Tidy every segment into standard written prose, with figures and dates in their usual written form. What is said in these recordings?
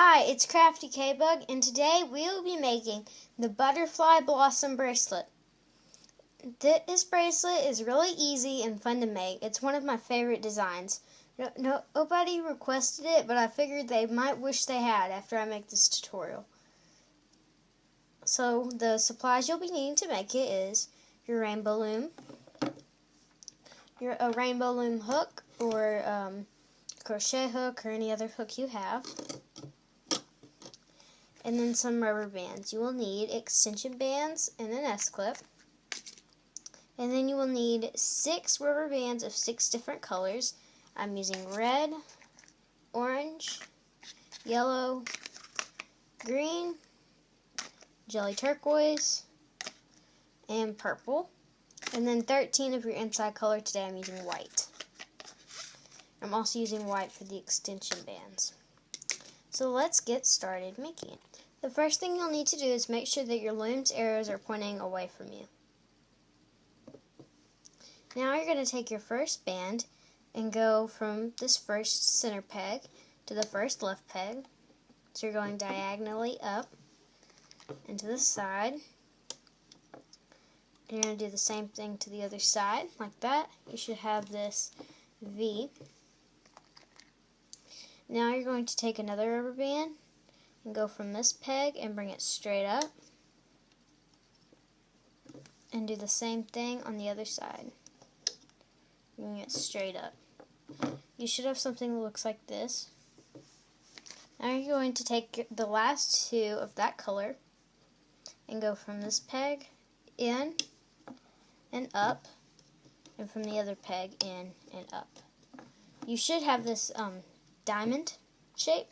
Hi, it's Crafty K-Bug, and today we will be making the Butterfly Blossom Bracelet. This bracelet is really easy and fun to make. It's one of my favorite designs. Nobody requested it, but I figured they might wish they had after I make this tutorial. So the supplies you'll be needing to make it is your rainbow loom, a rainbow loom hook, or crochet hook, or any other hook you have. And then some rubber bands. You will need extension bands and an S-clip. And then you will need 6 rubber bands of 6 different colors. I'm using red, orange, yellow, green, jelly turquoise, and purple. And then 13 of your inside color. Today I'm using white. I'm also using white for the extension bands. So let's get started making it. The first thing you'll need to do is make sure that your loom's arrows are pointing away from you. Now you're going to take your first band and go from this first center peg to the first left peg. So you're going diagonally up and to the side. And you're going to do the same thing to the other side, like that. You should have this V. Now you're going to take another rubber band and go from this peg and bring it straight up. And do the same thing on the other side. Bring it straight up. You should have something that looks like this. Now you're going to take the last 2 of that color and go from this peg in and up, and from the other peg in and up. You should have this diamond shape.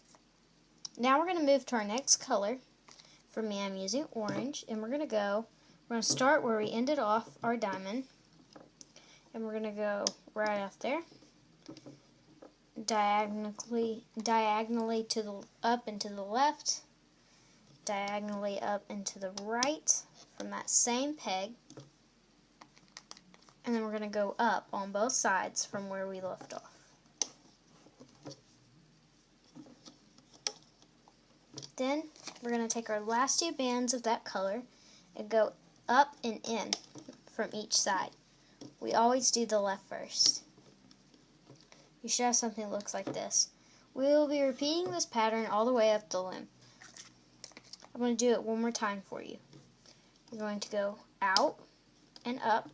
Now we're going to move to our next color. For me, I'm using orange, and we're going to start where we ended off our diamond, and we're going to go right out there, diagonally to the up and to the left, diagonally up and to the right from that same peg, and then we're going to go up on both sides from where we left off. Then we're going to take our last 2 bands of that color and go up and in from each side. We always do the left first. You should have something that looks like this. We will be repeating this pattern all the way up the loom. I'm going to do it one more time for you. You're going to go out and up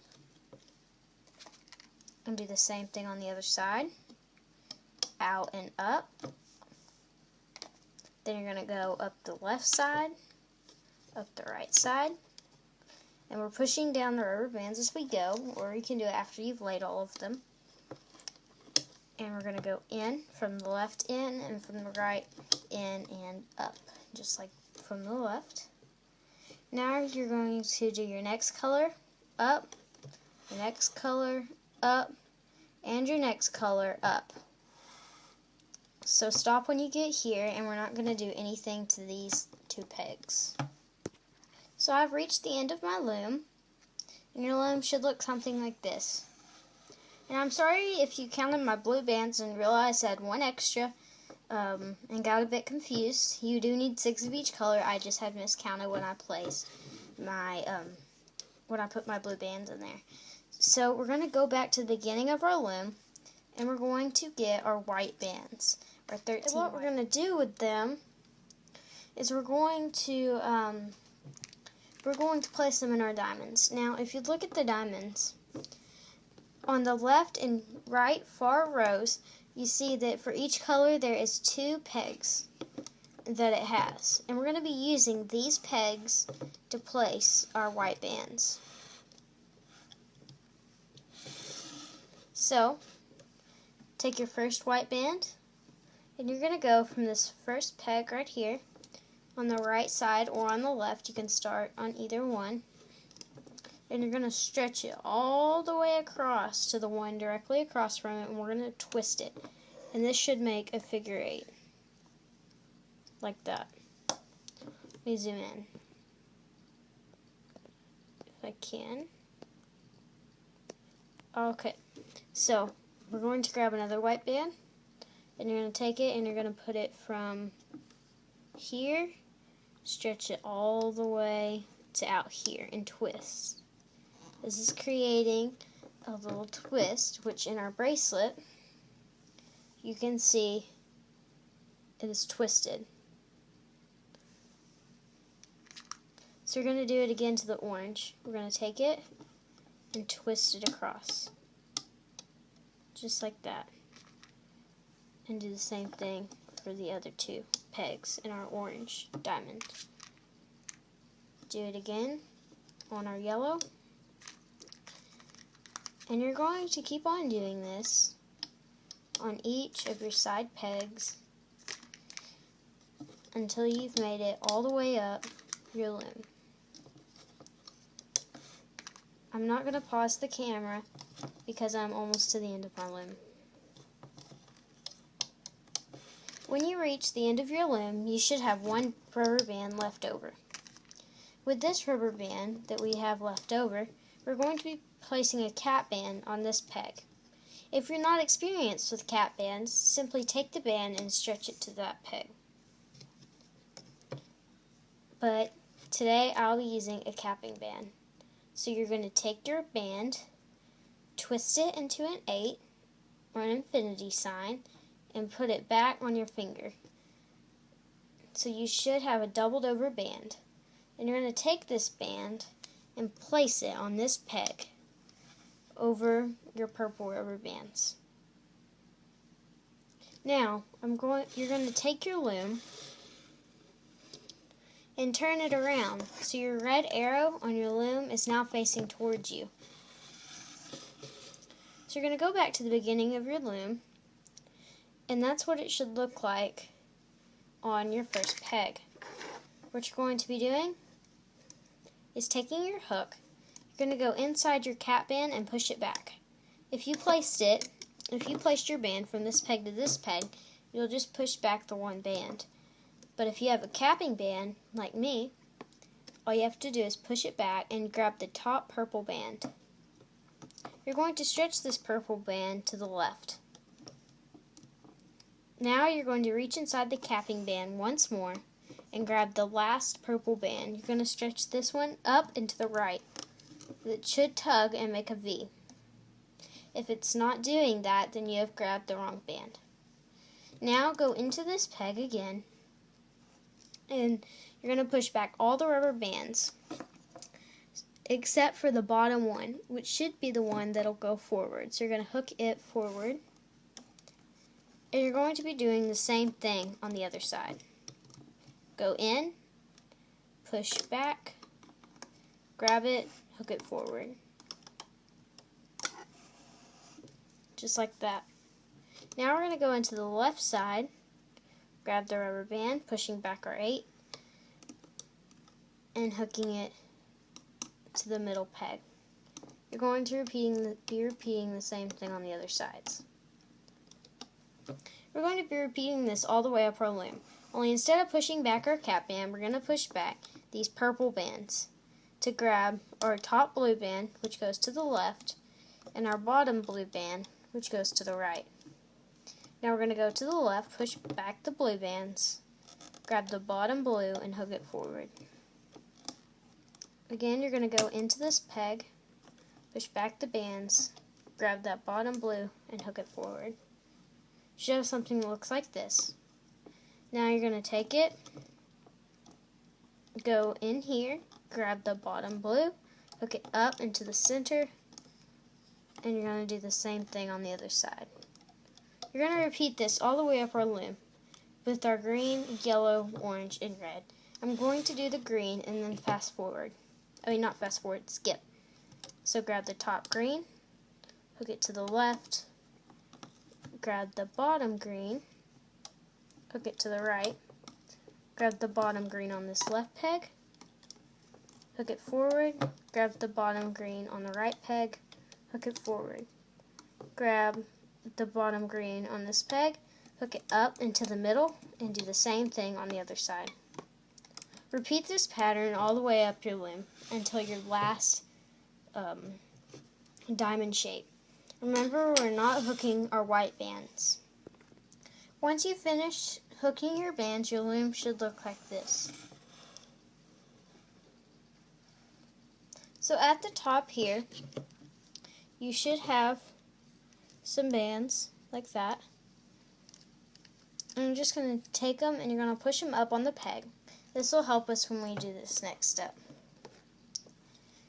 and do the same thing on the other side. Out and up. Then you're going to go up the left side, up the right side, and we're pushing down the rubber bands as we go, or you can do it after you've laid all of them. And we're going to go in from the left in and from the right in and up, just like from the left. Now you're going to do your next color up, your next color up, and your next color up. So stop when you get here, and we're not going to do anything to these 2 pegs. So I've reached the end of my loom, and your loom should look something like this. And I'm sorry if you counted my blue bands and realized I had 1 extra and got a bit confused. You do need 6 of each color. I just had miscounted when I placed my when I put my blue bands in there. So we're going to go back to the beginning of our loom, and we're going to get our white bands. Our 13. And what we're going to do with them is we're going to place them in our diamonds. Now, if you look at the diamonds, on the left and right far rows, you see that for each color there is 2 pegs that it has. And we're going to be using these pegs to place our white bands. So, take your first white band, and you're going to go from this first peg right here on the right side or on the left. You can start on either one. And you're going to stretch it all the way across to the one directly across from it, and we're going to twist it. And this should make a figure 8. Like that. Let me zoom in, if I can. Okay, so we're going to grab another white band, and you're going to take it and you're going to put it from here, stretch it all the way to out here and twist. This is creating a little twist, which in our bracelet, you can see it is twisted. So we're going to do it again to the orange. We're going to take it and twist it across. Just like that. And do the same thing for the other two pegs in our orange diamond. Do it again on our yellow. And you're going to keep on doing this on each of your side pegs until you've made it all the way up your loom. I'm not going to pause the camera because I'm almost to the end of my loom. When you reach the end of your loom, you should have one rubber band left over. With this rubber band that we have left over, we're going to be placing a cap band on this peg. If you're not experienced with cap bands, simply take the band and stretch it to that peg. But today I'll be using a capping band. So you're going to take your band, twist it into an 8 or an infinity sign, and put it back on your finger. So you should have a doubled over band. And you're going to take this band and place it on this peg over your purple rubber bands. Now, you're going to take your loom and turn it around so your red arrow on your loom is now facing towards you. So you're going to go back to the beginning of your loom, and that's what it should look like on your first peg. What you're going to be doing is taking your hook, you're going to go inside your cap band and push it back. If you placed your band from this peg to this peg, you'll just push back the one band. But if you have a capping band, like me, all you have to do is push it back and grab the top purple band. You're going to stretch this purple band to the left. Now you're going to reach inside the capping band once more and grab the last purple band. You're going to stretch this one up and to the right. It should tug and make a V. If it's not doing that, then you have grabbed the wrong band. Now go into this peg again, and you're going to push back all the rubber bands except for the bottom one, which should be the one that'll go forward. So you're going to hook it forward, and you're going to be doing the same thing on the other side. Go in, push back, grab it, hook it forward. Just like that. Now we're going to go into the left side, grab the rubber band, pushing back our 8, and hooking it to the middle peg. You're going to be repeating the same thing on the other sides. We're going to be repeating this all the way up our loom. Only instead of pushing back our cap band, we're going to push back these purple bands to grab our top blue band, which goes to the left, and our bottom blue band, which goes to the right. Now we're going to go to the left, push back the blue bands, grab the bottom blue, and hook it forward. Again, you're going to go into this peg, push back the bands, grab that bottom blue, and hook it forward. You should have something that looks like this. Now you're going to take it, go in here, grab the bottom blue, hook it up into the center, and you're going to do the same thing on the other side. You're going to repeat this all the way up our loom with our green, yellow, orange, and red. I'm going to do the green and then fast forward. Not fast forward, skip. So grab the top green, hook it to the left, grab the bottom green, hook it to the right, grab the bottom green on this left peg, hook it forward, grab the bottom green on the right peg, hook it forward, grab the bottom green on this peg, hook it up into the middle, and do the same thing on the other side. Repeat this pattern all the way up your loom until your last diamond shape. Remember, we're not hooking our white bands. Once you finish hooking your bands, your loom should look like this. So at the top here, you should have some bands like that. And you're just going to take them and you're going to push them up on the peg. This will help us when we do this next step.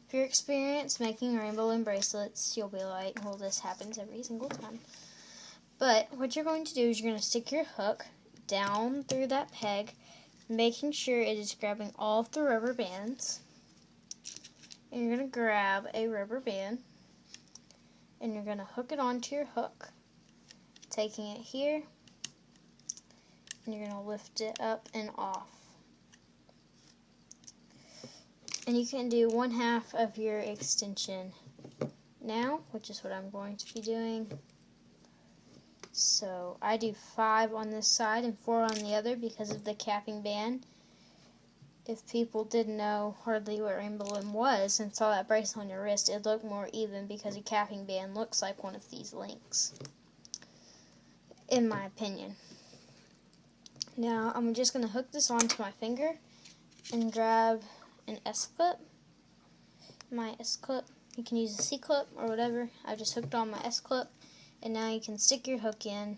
If you're experienced making rainbow loom bracelets, you'll be like, well, this happens every single time. But what you're going to do is you're going to stick your hook down through that peg, making sure it is grabbing all of the rubber bands. And you're going to grab a rubber band and you're going to hook it onto your hook, taking it here, and you're going to lift it up and off. And you can do 1/2 of your extension now, which is what I'm going to be doing. So I do 5 on this side and 4 on the other because of the capping band. If people didn't know hardly what rainbow loom was and saw that bracelet on your wrist, it looked more even because a capping band looks like one of these links, in my opinion. Now I'm just going to hook this onto my finger and grab an S-clip. My S-clip, you can use a C-clip or whatever. I just hooked on my S-clip, and now you can stick your hook in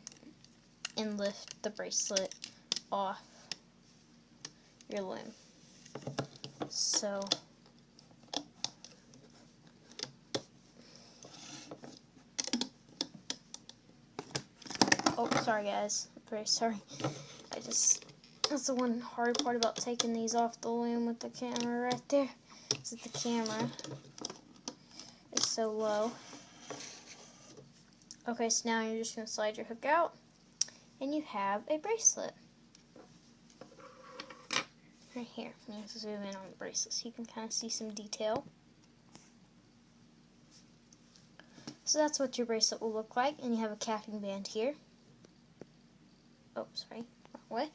and lift the bracelet off your loom. So oh, sorry guys, I'm very sorry. That's the one hard part about taking these off the loom with the camera right there, is that the camera is so low. Okay, so now you're just going to slide your hook out, and you have a bracelet. Right here, I'm going to zoom in on the bracelet so you can kind of see some detail. So that's what your bracelet will look like, and you have a capping band here. Oh, sorry. Way.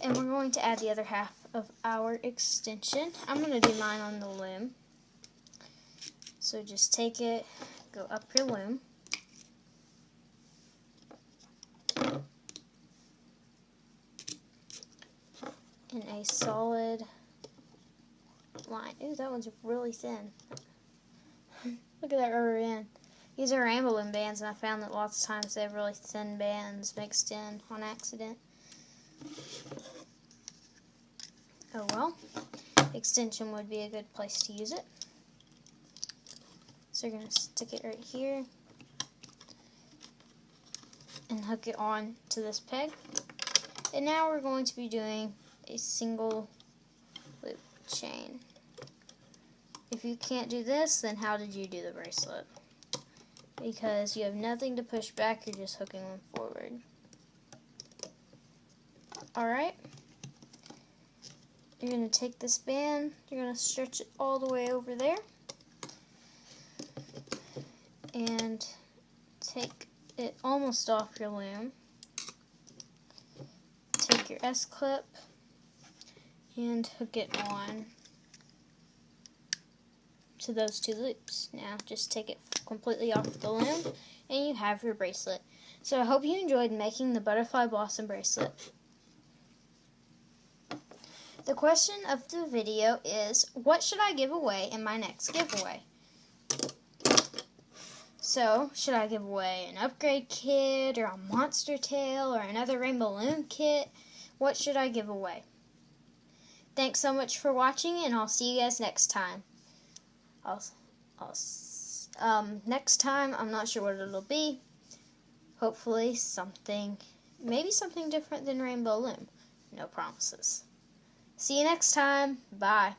And we're going to add the other half of our extension. I'm going to do mine on the loom. So just take it, go up your loom. In a solid line. Ooh, that one's really thin. Look at that rubber band. These are rainbow loom bands, and I found that lots of times they have really thin bands mixed in on accident. Oh well, extension would be a good place to use it. So you're going to stick it right here and hook it on to this peg. And now we're going to be doing a single loop chain. If you can't do this, then how did you do the bracelet? Because you have nothing to push back, you're just hooking them forward. Alright, you're going to take this band, you're going to stretch it all the way over there, and take it almost off your loom. Take your S-clip and hook it on to those 2 loops. Now just take it completely off the loom and you have your bracelet. So I hope you enjoyed making the butterfly blossom bracelet. The question of the video is, what should I give away in my next giveaway? So, should I give away an upgrade kit, or a monster tail, or another rainbow loom kit? What should I give away? Thanks so much for watching, and I'll see you guys next time. Next time, I'm not sure what it'll be. Hopefully something, maybe something different than rainbow loom. No promises. See you next time. Bye.